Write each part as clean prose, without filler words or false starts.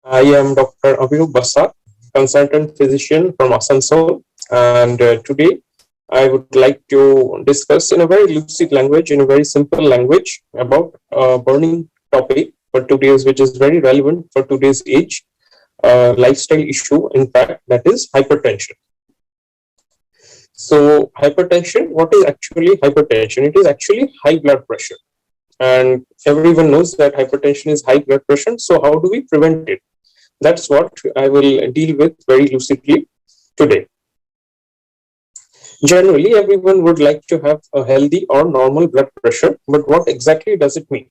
I am Dr. Abhirup Basak, consultant physician from Asansol, and today I would like to discuss in a very lucid language, in a very simple language, about a burning topic for today's, which is very relevant for today's age, lifestyle issue, in fact, that is hypertension. So, hypertension, what is actually hypertension? It is actually high blood pressure. And everyone knows that hypertension is high blood pressure. So, how do we prevent it? That's what I will deal with very lucidly today. Generally, everyone would like to have a healthy or normal blood pressure, but what exactly does it mean?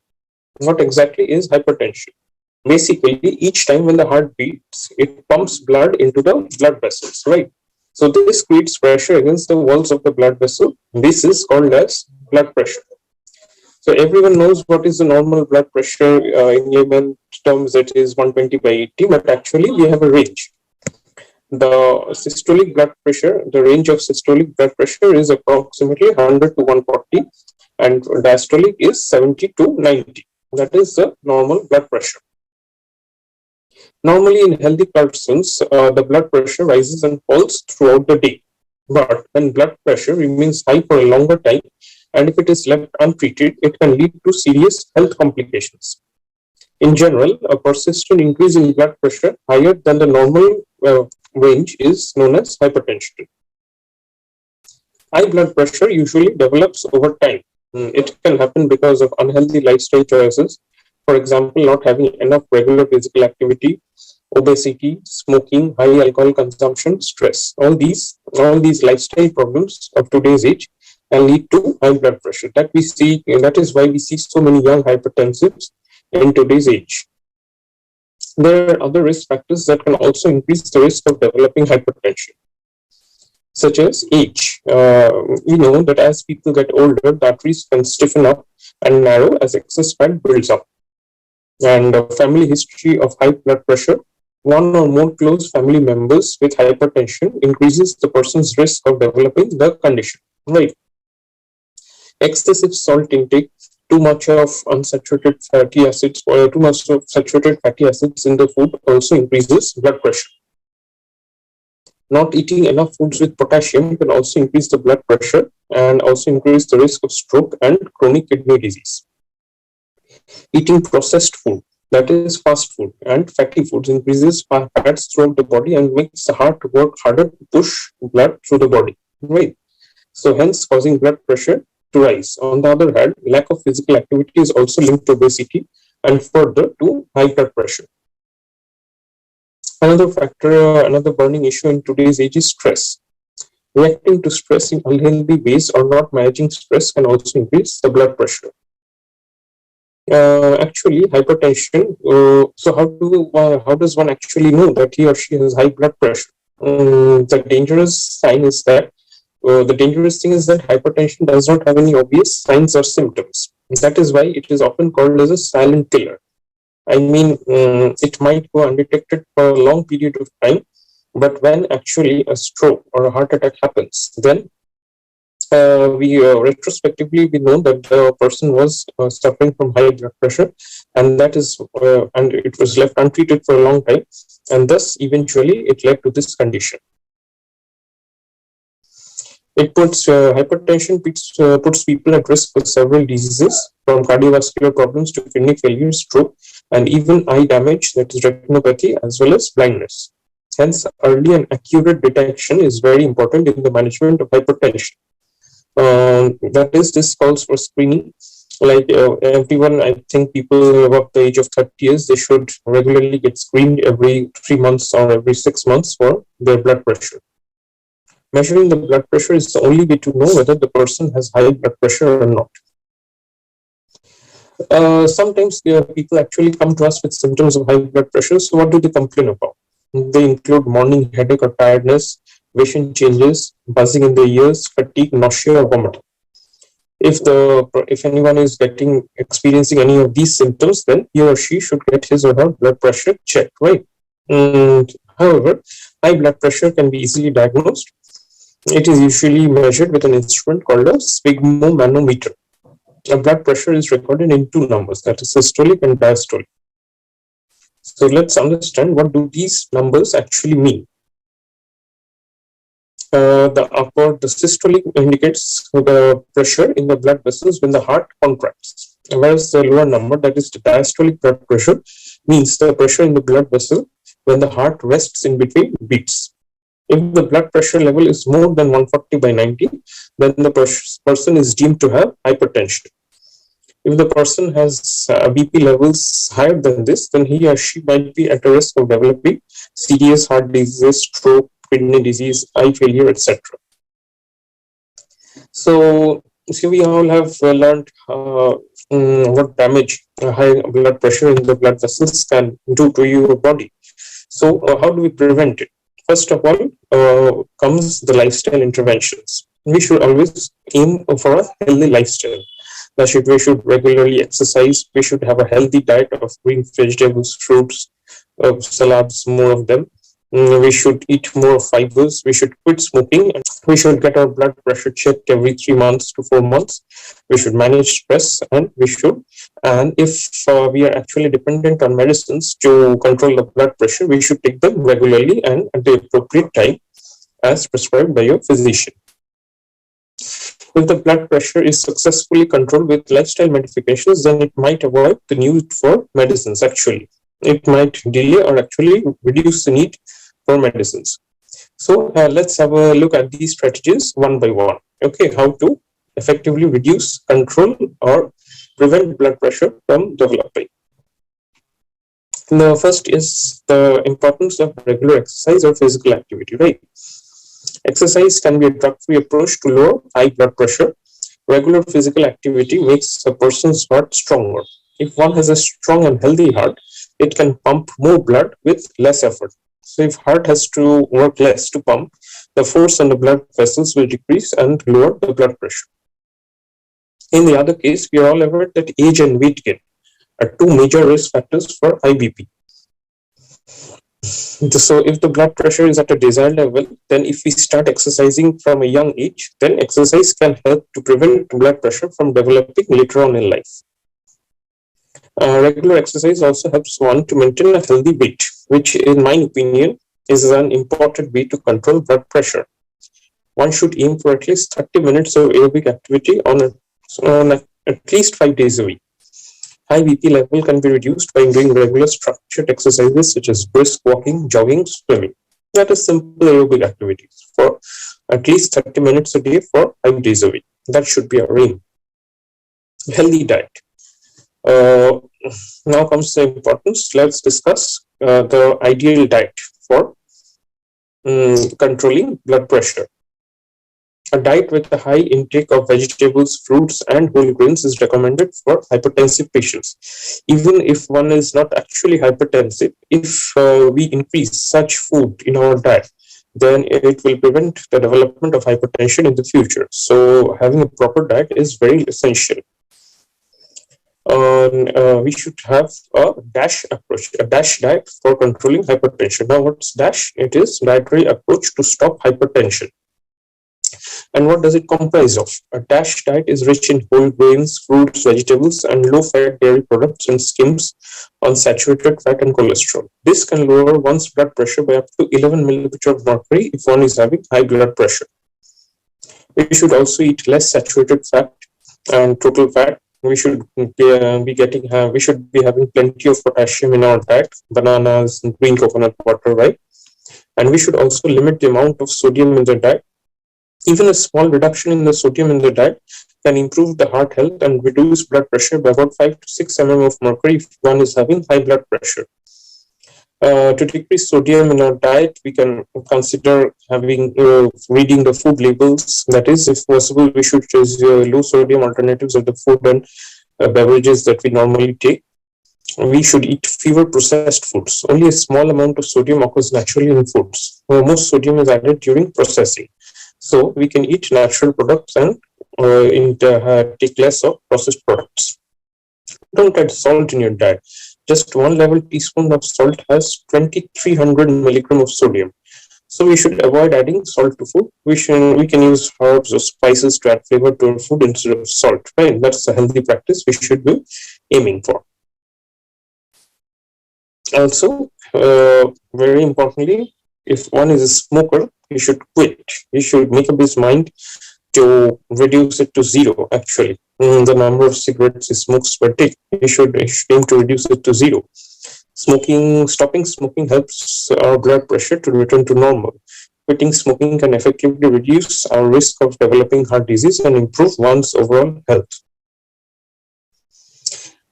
What exactly is hypertension? Basically, each time when the heart beats, it pumps blood into the blood vessels, right? So this creates pressure against the walls of the blood vessel. This is called as blood pressure. So everyone knows what is the normal blood pressure in layman terms. It is 120 by 80, but actually we have a range. The systolic blood pressure, the range of systolic blood pressure is approximately 100 to 140, and diastolic is 70 to 90. That is the normal blood pressure. Normally, in healthy persons, the blood pressure rises and falls throughout the day. But when blood pressure remains high for a longer time, and if it is left untreated, it can lead to serious health complications. In general, a persistent increase in blood pressure higher than the normal range is known as hypertension. High blood pressure usually develops over time. It can happen because of unhealthy lifestyle choices, for example, not having enough regular physical activity, obesity, smoking, high alcohol consumption, stress. All these lifestyle problems of today's age can lead to high blood pressure. That we see, and that is why we see so many young hypertensives in today's age. There are other risk factors that can also increase the risk of developing hypertension, such as age. We know that as people get older, the arteries can stiffen up and narrow as excess fat builds up. And a family history of high blood pressure, one or more close family members with hypertension increases the person's risk of developing the condition. Right. Excessive salt intake, too much of unsaturated fatty acids, or too much of saturated fatty acids in the food also increases blood pressure. Not eating enough foods with potassium can also increase the blood pressure and also increase the risk of stroke and chronic kidney disease. Eating processed food, that is fast food and fatty foods, increases fats throughout the body and makes the heart work harder to push blood through the body. Right. So hence causing blood pressure to rise. On the other hand, lack of physical activity is also linked to obesity and further to high blood pressure. Another factor, another burning issue in today's age is stress. Reacting to stress in unhealthy ways or not managing stress can also increase the blood pressure. Actually, hypertension. So how does one actually know that he or she has high blood pressure? The dangerous sign is that the dangerous thing is that hypertension does not have any obvious signs or symptoms. That is why it is often called as a silent killer. I mean, it might go undetected for a long period of time, but when actually a stroke or a heart attack happens, then we retrospectively we know that the person was suffering from high blood pressure, and that is and it was left untreated for a long time, and thus eventually it led to this condition. It puts hypertension puts people at risk for several diseases, from cardiovascular problems to kidney failure, stroke, and even eye damage, that is retinopathy, as well as blindness. Hence, early and accurate detection is very important in the management of hypertension. That is, this calls for screening. Like everyone, I think people above the age of 30 years, they should regularly get screened every 3 months or every 6 months for their blood pressure. Measuring the blood pressure is the only way to know whether the person has high blood pressure or not. Sometimes people actually come to us with symptoms of high blood pressure. So what do they complain about? They include morning headache or tiredness, vision changes, buzzing in the ears, fatigue, nausea, or vomiting. If anyone is experiencing any of these symptoms, then he or she should get his or her blood pressure checked, right? However, high blood pressure can be easily diagnosed. It is usually measured with an instrument called a sphygmomanometer. A blood pressure is recorded in two numbers, that is systolic and diastolic. So let's understand what do these numbers actually mean. The systolic indicates the pressure in the blood vessels when the heart contracts, whereas the lower number, that is the diastolic blood pressure, means the pressure in the blood vessel when the heart rests in between beats. If the blood pressure level is more than 140 by 90, then the person is deemed to have hypertension. If the person has BP levels higher than this, then he or she might be at a risk of developing serious heart disease, stroke, kidney disease, eye failure, etc. So, we all have learned what damage high blood pressure in the blood vessels can do to your body. So, how do we prevent it? First of all, comes the lifestyle interventions. We should always aim for a healthy lifestyle. We should regularly exercise. We should have a healthy diet of green vegetables, fruits, salads, more of them. We should eat more fibers. We should quit smoking. We should get our blood pressure checked every 3 months to 4 months. We should manage stress, and if we are actually dependent on medicines to control the blood pressure, we should take them regularly and at the appropriate time as prescribed by your physician. If the blood pressure is successfully controlled with lifestyle modifications, then it might avoid the need for medicines actually. It might delay or actually reduce the need for medicines. So let's have a look at these strategies one by one. Okay, how to effectively reduce, control, or prevent blood pressure from developing. The first is the importance of regular exercise or physical activity, right? Exercise can be a drug-free approach to lower high blood pressure. Regular physical activity makes a person's heart stronger. If one has a strong and healthy heart, it can pump more blood with less effort. So if heart has to work less to pump, the force on the blood vessels will decrease and lower the blood pressure. In the other case, we are all aware that age and weight gain are two major risk factors for high BP. So if the blood pressure is at a desired level, then if we start exercising from a young age, then exercise can help to prevent blood pressure from developing later on in life. Regular exercise also helps one to maintain a healthy weight, which in my opinion is an important way to control blood pressure. One should aim for at least 30 minutes of aerobic activity on at least 5 days a week. High BP level can be reduced by doing regular structured exercises such as brisk walking, jogging, swimming. That is simple aerobic activities for at least 30 minutes a day for 5 days a week. That should be our aim. Healthy diet. Now comes the importance. Let's discuss the ideal diet for controlling blood pressure. A diet with a high intake of vegetables, fruits, and whole grains is recommended for hypertensive patients. Even if one is not actually hypertensive, if we increase such food in our diet, then it will prevent the development of hypertension in the future. So having a proper diet is very essential. We should have a DASH approach, a DASH diet for controlling hypertension. Now, what's DASH? It is dietary approach to stop hypertension. And what does it comprise of? A DASH diet is rich in whole grains, fruits, vegetables, and low-fat dairy products and skims unsaturated fat and cholesterol. This can lower one's blood pressure by up to 11 millimeter of mercury if one is having high blood pressure. We should also eat less saturated fat and total fat. We should we should be having plenty of potassium in our diet, bananas, and green coconut water, right? And we should also limit the amount of sodium in the diet. Even a small reduction in the sodium in the diet can improve the heart health and reduce blood pressure by about 5 to 6 mm of mercury if one is having high blood pressure. To decrease sodium in our diet, we can consider having reading the food labels. That is, if possible, we should choose low sodium alternatives of the food and beverages that we normally take. We should eat fewer processed foods. Only a small amount of sodium occurs naturally in foods. Most sodium is added during processing. So we can eat natural products and take less of processed products. Don't add salt in your diet. Just 1 level teaspoon of salt has 2300 milligram of sodium. So we should avoid adding salt to food. We can use herbs or spices to add flavor to our food instead of salt. Right? That's a healthy practice we should be aiming for. Also, very importantly, if one is a smoker, he should quit. He should make up his mind to reduce it to zero, actually. The number of cigarettes he smokes per day, he should aim to reduce it to zero. Stopping smoking helps our blood pressure to return to normal. Quitting smoking can effectively reduce our risk of developing heart disease and improve one's overall health.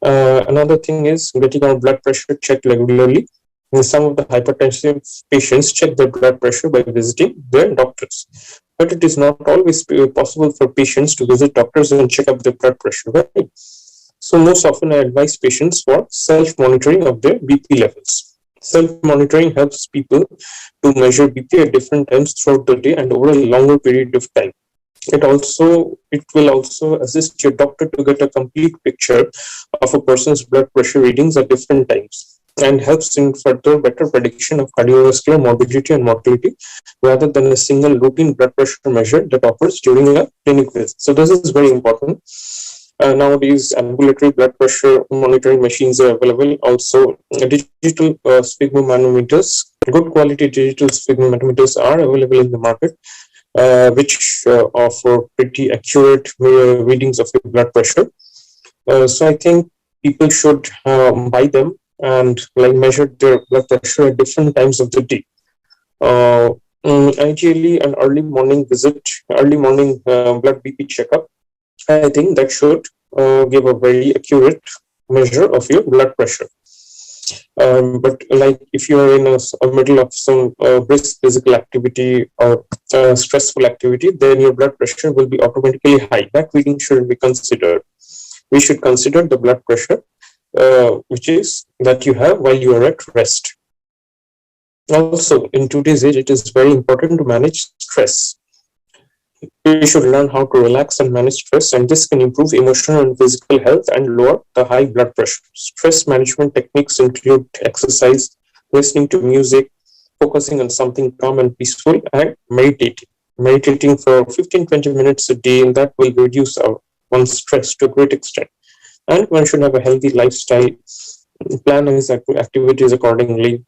Another thing is getting our blood pressure checked regularly. Some of the hypertensive patients check their blood pressure by visiting their doctors. But it is not always possible for patients to visit doctors and check up their blood pressure, right? So most often I advise patients for self-monitoring of their BP levels. Self-monitoring helps people to measure BP at different times throughout the day and over a longer period of time. It will also assist your doctor to get a complete picture of a person's blood pressure readings at different times and helps in further better prediction of cardiovascular morbidity and mortality rather than a single routine blood pressure measure that occurs during a clinic visit. So this is very important. Nowadays, ambulatory blood pressure monitoring machines are available. Also, digital sphygmomanometers, good quality digital sphygmomanometers are available in the market, which offer pretty accurate readings of your blood pressure. So I think people should buy them and like measure their blood pressure at different times of the day. Ideally, an early morning blood BP checkup. I think that should give a very accurate measure of your blood pressure. But like if you are in a middle of some brisk physical activity or stressful activity, then your blood pressure will be automatically high. That reading should be considered. We should consider the blood pressure which is that you have while you are at rest. Also, in today's age, it is very important to manage stress. We should learn how to relax and manage stress, and this can improve emotional and physical health and lower the high blood pressure. Stress management techniques include exercise, listening to music, focusing on something calm and peaceful, and meditating. Meditating for 15-20 minutes a day, and that will reduce one's stress to a great extent. And one should have a healthy lifestyle, plan his activities accordingly,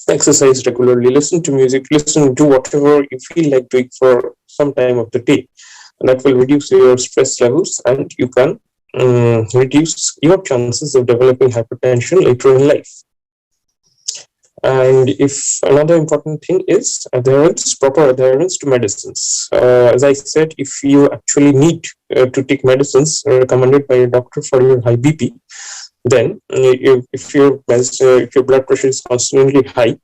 exercise regularly, listen to music, do whatever you feel like doing for some time of the day. And that will reduce your stress levels and you can reduce your chances of developing hypertension later in life. And if another important thing is proper adherence to medicines. As I said, if you actually need to take medicines recommended by a doctor for your high BP, then if your blood pressure is constantly high,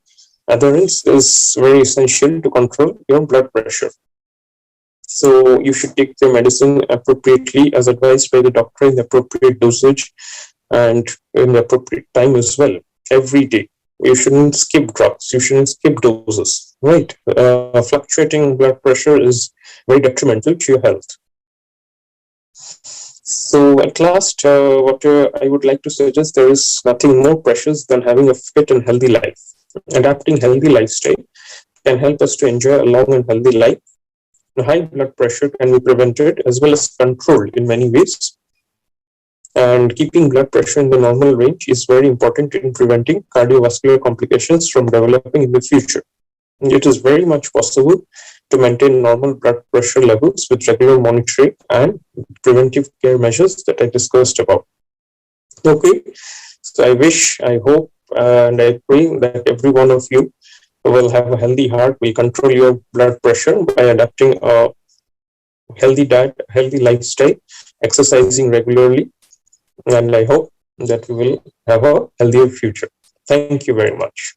adherence is very essential to control your blood pressure. So you should take your medicine appropriately as advised by the doctor in the appropriate dosage and in the appropriate time as well, every day. You shouldn't skip drugs, you shouldn't skip doses, right? Fluctuating blood pressure is very detrimental to your health. So at last, what I would like to suggest, there is nothing more precious than having a fit and healthy life. Adapting healthy lifestyle can help us to enjoy a long and healthy life. High blood pressure can be prevented as well as controlled in many ways. And keeping blood pressure in the normal range is very important in preventing cardiovascular complications from developing in the future. It is very much possible to maintain normal blood pressure levels with regular monitoring and preventive care measures that I discussed about. Okay, so I hope, and I pray that every one of you will have a healthy heart, will control your blood pressure by adapting a healthy diet, healthy lifestyle, exercising regularly, and I hope that we will have a healthier future. Thank you very much.